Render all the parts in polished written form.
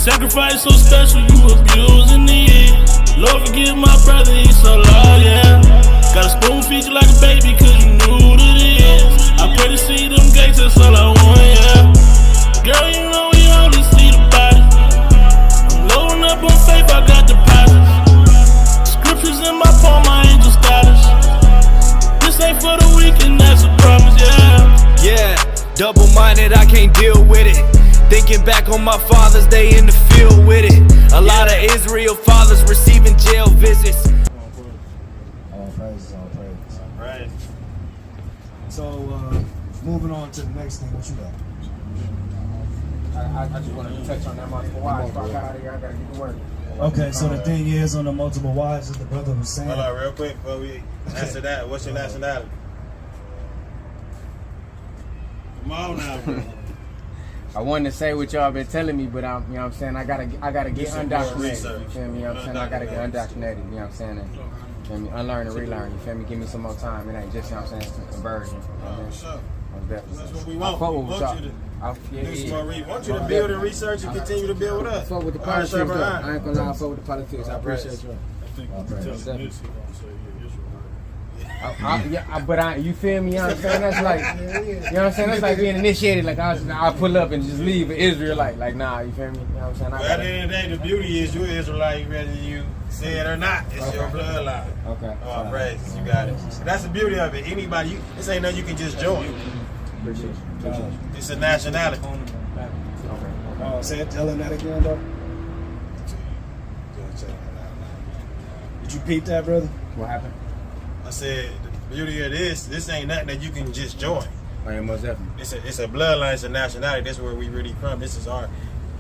sacrifice so special, you abusing the years. Lord forgive my brother, he's so loud, yeah. Gotta spoon feed you like a baby, cause you knew what it is. I pray to see them gates, that's all I want, yeah. Girl, you know we only see the body. I'm loading up on faith, I got deposits. Scriptures in my palm, my angel status. This ain't for the weak, and that's a promise, yeah. Yeah, double-minded, I can't deal with it. Thinking back on my fathers, they in the field with it. A lot of Israel fathers receiving jail visits. All praises, all praises. All right. So, moving on to the next thing, what you got? I just wanted to touch on that multiple wives. I gotta get to work. Okay, so the thing is, on the multiple wives, as the brother was saying. Hold on, real quick before we answer that. What's your nationality? Come on now, bro. I wanted to say what y'all been telling me, but I'm, you know what I'm saying, I gotta get some undoctrinated. more You research. feel me? You know what I'm saying? I gotta get undoctrinated. You know what I'm saying? And, you feel me? Unlearn and relearn. You feel me? Give me some more time. It ain't just, you know what I'm saying, some conversion. Oh, sure. That's Definitely. what we want. I fuck We with want y'all. you to Yeah, do some more research. Want you to Most build and definitely. research and continue to build with I us. fuck with the All right, politics, sir, though. all right. I ain't gonna lie, I fuck with the politics. I appreciate y'all. All praises. You feel me? You know what I'm saying? That's like, you know what I'm saying? That's like being initiated. Like I'll pull up and just leave an Israelite. Like, nah, you feel me? You know what I'm saying? Well, at the end of the day, the beauty is you're Israelite, whether you say it or not. It's your bloodline. Okay. Oh, praise. You got it. That's the beauty of it. Anybody, this ain't nothing you can just join. Appreciate you. It's a nationality. Tell him that again, though. Did you peep that, brother? What happened? I said, the beauty of this ain't nothing that you can just join. I am most definitely. It's a bloodline, it's a nationality. That's where we really from. This is our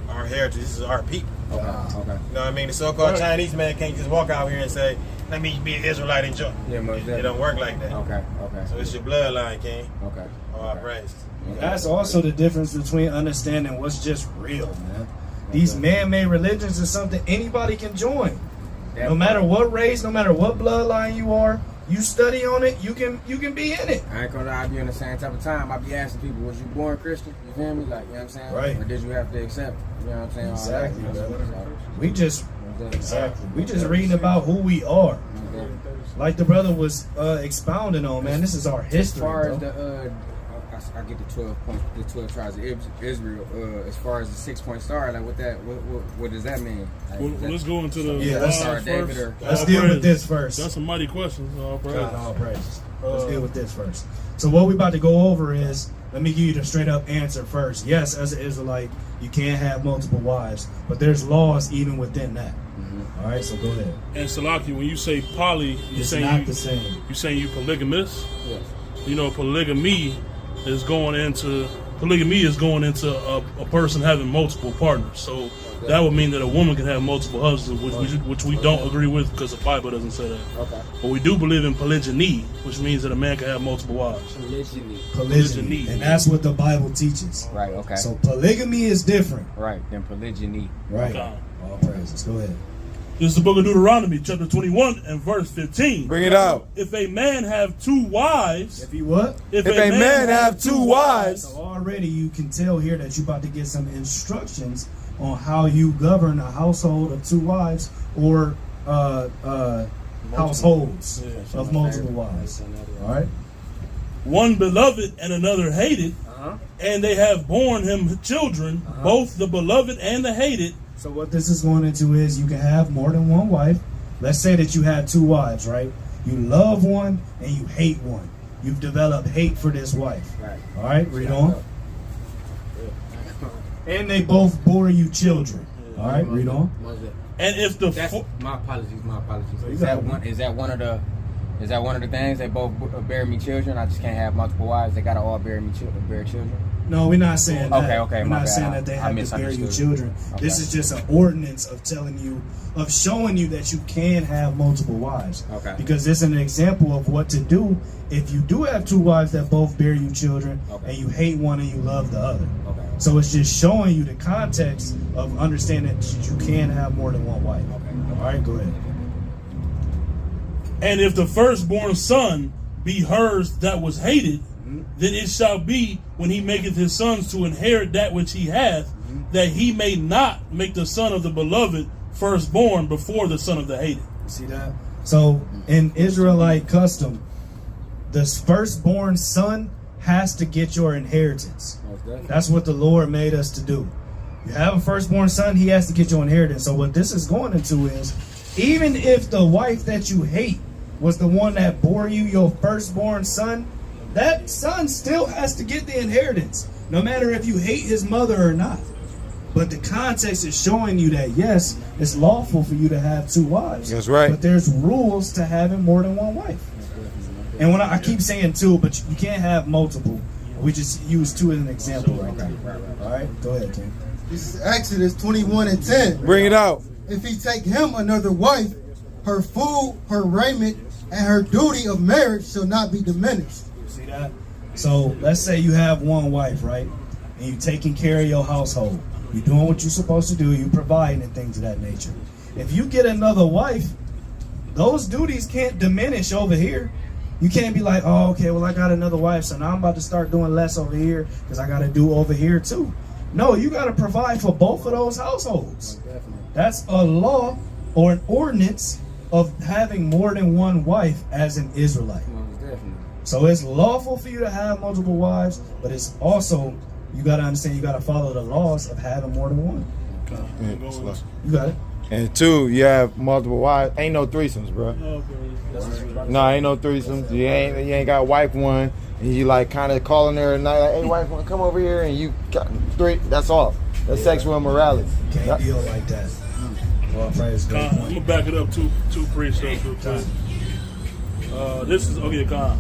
heritage. This is our people. Okay. Okay. You know what I mean? The so-called Chinese man can't just walk out here and say, let me be an Israelite and join. Yeah, most definitely. It don't work like that. Okay. Okay. So it's your bloodline, King. Okay. All praise. That's also the difference between understanding what's just real, man. These man-made religions is something anybody can join. No matter what race, no matter what bloodline you are, you study on it, you can be in it. I ain't gonna lie, I be in the same type of time. I be asking people, was you born Christian? You feel me? Like, you know what I'm saying? Right. Or did you have to accept it? You know what I'm saying? Exactly, All that, you know what I'm saying? We just reading about who we are. So, Like the brother was expounding on, man. This is our history. as far as bro. I get the 12 tribes of Israel. As far as the 6-point star, like what does that mean? Like, Well, let's go into the let's start David first. Let's deal with this first. That's a mighty question. All praise. God, all praises. Let's deal with this first. So what we about to go over is, let me give you the straight up answer first. Yes, as an Israelite, you can't have multiple wives, but there's laws even within that. Mm-hmm. All right, so go ahead. And Salaki, when you say poly, you It's saying not the same. You saying you polygamous? Yes. You know, polygamy is going into a person having multiple partners. So that would mean that a woman can have multiple husbands, which we don't agree with because the Bible doesn't say that. Okay. But we do believe in polygyny, which means that a man can have multiple wives. Polygyny. And that's what the Bible teaches. Right. Okay. So polygamy is different. Right. Then polygyny. Right. Okay. All praises. Go ahead. This is the book of Deuteronomy, chapter 21 and verse 15. Bring it out. If a man have two wives, If you what? If a man have two wives, So already you can tell here that you're about to get some instructions on how you govern a household of two wives or households of multiple wives. All right? one beloved and another hated, and they have borne him children, both the beloved and the hated. So what this is going into is you can have more than one wife. Let's say that you have two wives, right? You love one and you hate one. You've developed hate for this wife. Right. All right, read on. And they both bore you children. All right, read on. And if the My apologies. Is that one of the things? They both bear me children. I just can't have multiple wives. They gotta all bear children. No, we're not saying that. Okay, we're my not bad. saying that they I have to bear you misunderstood. children. Okay. This is just an ordinance of showing you that you can have multiple wives. Okay. Because it's an example of what to do if you do have two wives that both bear you children, Okay. and you hate one and you love the other. Okay. So it's just showing you the context of understanding that you can have more than one wife. Okay. All right, go ahead. And if the firstborn son be hers that was hated, then it shall be when he maketh his sons to inherit that which he hath, that he may not make the son of the beloved firstborn before the son of the hated. See that? So in Israelite custom, the firstborn son has to get your inheritance. That's what the Lord made us to do. You have a firstborn son, he has to get your inheritance. So what this is going into is, even if the wife that you hate was the one that bore you your firstborn son, that son still has to get the inheritance, no matter if you hate his mother or not. But the context is showing you that, yes, it's lawful for you to have 2 wives. That's right. But there's rules to having more than 1 wife. And when I keep saying 2, but you can't have multiple. We just use 2 as an example right now. All right, go ahead, King. This is Exodus 21:10. Bring it out. If he take him another wife, her food, her raiment, and her duty of marriage shall not be diminished. See that? So let's say you have 1 wife, right? And you're taking care of your household. You're doing what you're supposed to do. You're providing and things of that nature. If you get another wife, those duties can't diminish over here. You can't be like, oh, okay, well, I got another wife, so now I'm about to start doing less over here because I got to do over here too. No, you got to provide for both of those households. That's a law or an ordinance of having more than 1 wife as an Israelite. So it's lawful for you to have multiple wives, but it's also, you got to understand, you got to follow the laws of having more than 1. You got it. And 2, you have multiple wives. Ain't no threesomes, bro. No, ain't no threesomes. You ain't got wife 1, and you like kind of calling her at night, like, hey, wife 1, come over here, and you got 3. That's all. That's sexual immorality. Can't deal like that. Well, praise God. I'm gonna back it up two priests real quick. This is Khan.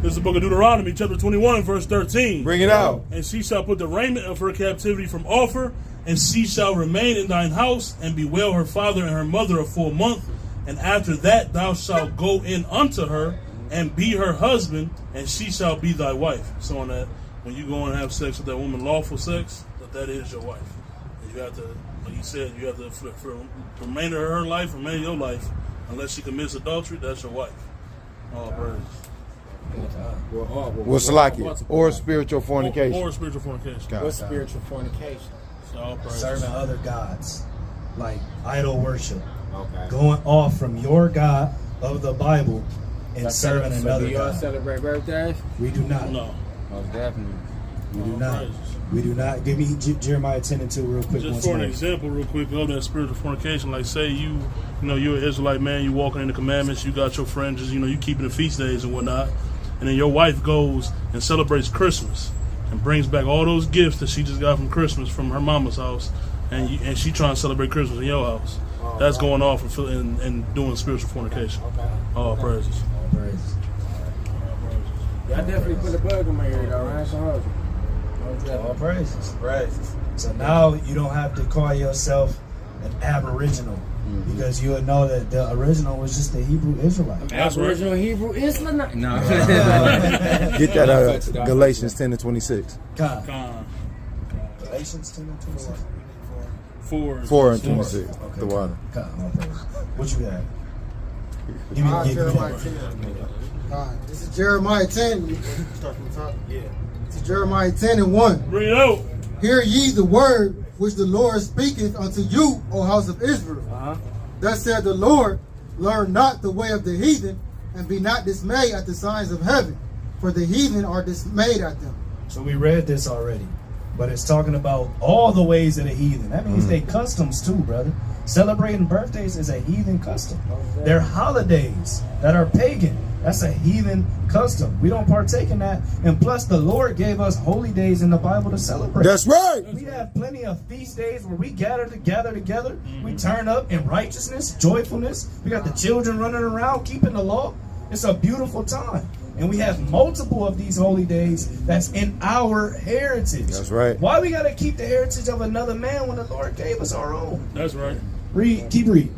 This is the book of Deuteronomy, chapter 21, verse 13. Bring it out. And she shall put the raiment of her captivity from off her, and she shall remain in thine house, and bewail her father and her mother a full month. And after that thou shalt go in unto her, and be her husband, and she shall be thy wife. So on that, when you go and have sex with that woman, lawful sex, that is your wife. And you have to, like you said, you have to, for the remainder of her life, remainder of your life, unless she commits adultery, that's your wife. All praise. What's Salaki? Or spiritual fornication. Or spiritual fornication. What's spiritual fornication? All praise. Serving other gods, like idol worship. Okay. Going off from your God of the Bible and serving another Do y'all God. celebrate birthdays? We do not. No. Most definitely. We do not. We do not. Give me Jeremiah 10 and 2 real quick. Just for an example, real quick, of that spiritual fornication, like say you're an Israelite man, you walking in the commandments, you got your fringes, you keeping the feast days and whatnot, and then your wife goes and celebrates Christmas and brings back all those gifts that she just got from Christmas from her mama's house, and she trying to celebrate Christmas in your house. That's going off and doing spiritual fornication. All praises. All praises. Y'all definitely put a bug in my ear, though, right? So All praises. Praises. So now you don't have to call yourself an aboriginal because you would know that the original was just the Hebrew Israelite. That's right. Original Hebrew Islamite. No. Get that out of Galatians 10 and 26. Con. Galatians 10 and 26. 4 and 26. Okay. The water. Con. All praises. What you have? Give me Jeremiah that. 10. This is Jeremiah 10. Start from the top. Yeah. This is Jeremiah 10 and 1. Bring it out. Hear ye the word which the Lord speaketh unto you, O house of Israel. Thus said the Lord, learn not the way of the heathen, and be not dismayed at the signs of heaven, for the heathen are dismayed at them. So we read this already, but it's talking about all the ways of the heathen. That means they customs too, brother. Celebrating birthdays is a heathen custom. They're holidays that are pagan. That's a heathen custom. We don't partake in that. And plus, the Lord gave us holy days in the Bible to celebrate. That's right. We have plenty of feast days where we gather together. We turn up in righteousness, joyfulness. We got the children running around keeping the law. It's a beautiful time. And we have multiple of these holy days that's in our heritage. That's right. Why we got to keep the heritage of another man when the Lord gave us our own? That's right. Keep reading.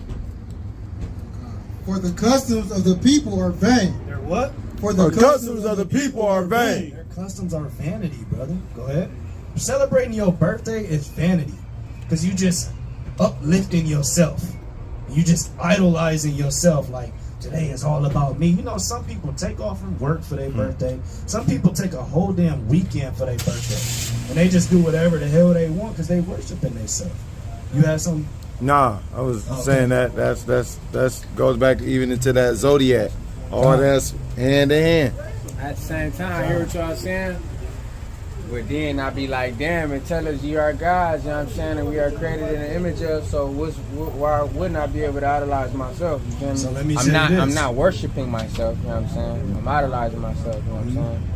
For the customs of the people are vain. They're what? For The customs of the people are vain. Their customs are vanity, brother. Go ahead. Celebrating your birthday is vanity. Because you just uplifting yourself. You just idolizing yourself like, today is all about me. You know, some people take off from work for their birthday. Some people take a whole damn weekend for their birthday. and they just do whatever the hell they want because they worshiping themselves. You had something? Nah, I was saying that's goes back even into that zodiac. All that's hand to hand. At the same time, I hear what y'all saying. But then I be like, damn, it tell us you are gods, you know what I'm saying, and we are created in the image of, so why wouldn't I be able to idolize myself? You feel me? So let me say this. I'm not worshiping myself, you know what I'm saying? I'm idolizing myself, you know what I'm saying?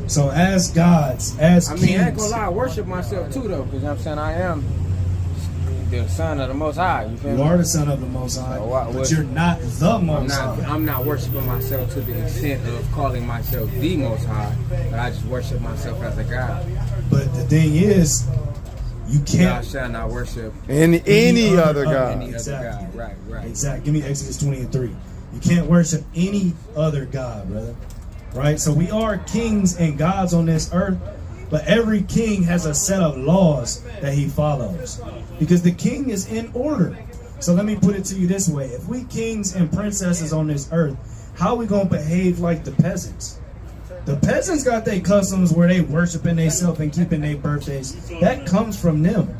So as gods, as kings. I mean, I ain't gonna lie, I worship myself too, though, because you know what I'm saying, I am the son of the Most High, you feel me? You are the son of the Most High, but you're not the Most High. I'm not worshiping myself to the extent of calling myself the Most High, but I just worship myself as a God. But the thing is, you can't. Thou shalt not worship any other God. Exactly. Right. Exactly. Give me Exodus 20:3. You can't worship any other God, brother. Right? So we are kings and gods on this earth, but every king has a set of laws that he follows. Because the king is in order. So let me put it to you this way. If we kings and princesses on this earth, how are we going to behave like the peasants? The peasants got their customs where they worshiping themselves and keeping their birthdays. That comes from them.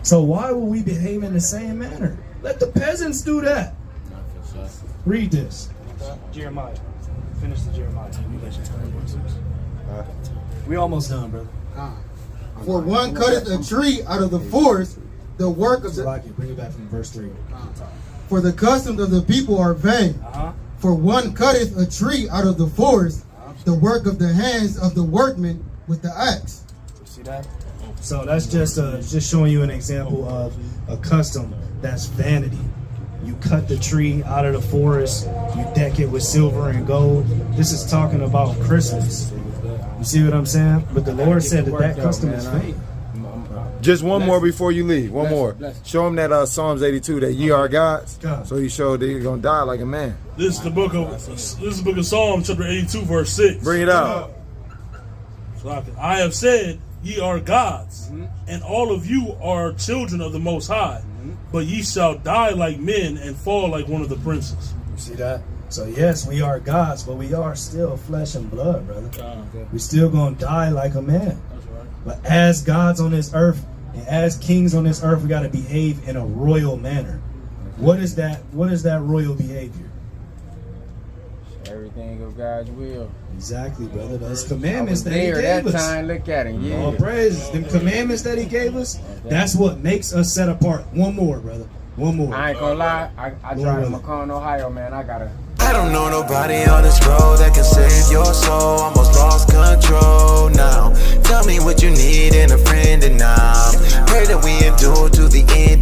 So why will we behave in the same manner? Let the peasants do that. Read this. Jeremiah. Finish the Jeremiah. We almost done, brother. For one cutteth a tree out of the forest, the work of the... Bring it back from verse 3. For the customs of the people are vain. For one cutteth a tree out of the forest, the work of the hands of the workman with the axe. You see that? So that's just showing you an example of a custom that's vanity. You cut the tree out of the forest, you deck it with silver and gold. This is talking about Christmas. You see what I'm saying? But the Lord said that custom is vain. Just one more before you leave. One more. Show him that Psalms 82 that ye are gods. So he showed that you're gonna die like a man. This is the book of Psalms, chapter 82, verse 6. Bring it out. I have said, ye are gods, and all of you are children of the Most High, but ye shall die like men and fall like one of the princes. You see that? So yes, we are gods, but we are still flesh and blood, brother. We still gonna die like a man. But as gods on this earth, and as kings on this earth, we got to behave in a royal manner. What is that? What is that royal behavior? Everything of God's will. Exactly, brother. Those commandments that He gave that us. time, look at him. Yeah. All praises. Them commandments that He gave us. That's what makes us set apart. One more, brother. One more. I ain't gonna lie. I drive to Macon, Ohio, man. I don't know nobody on this road that can save your soul. Almost lost control now. Tell me what you need in a friend, and now pray that we endure to the end.